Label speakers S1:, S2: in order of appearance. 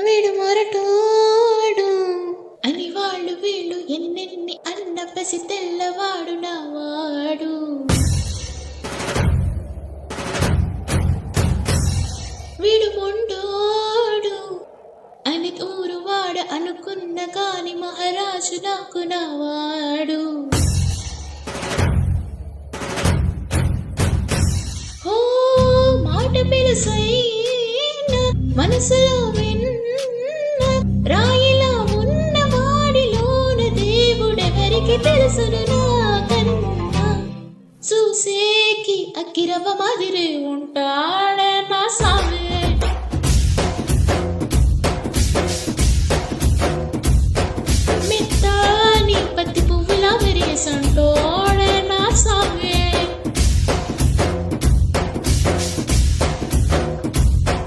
S1: వీడు మొరటోడు అని వాళ్ళు వీళ్ళు ఎన్నెన్ని అన్న పసి తెల్లవాడు నావాడు. వీడు మొండోడు అని ఊరువాడ అనుకున్న కాని మహారాజు నాకు నావాడు. ఓ మాట పిలుసైన మనసులో విన్న రాయిలా ఉన్న వాడిలోన దేవుడెవరికి తెలుసును నాకన్నా. చూసేకి అక్కిరవ మాదిరి ఉంటాడే నా సామి.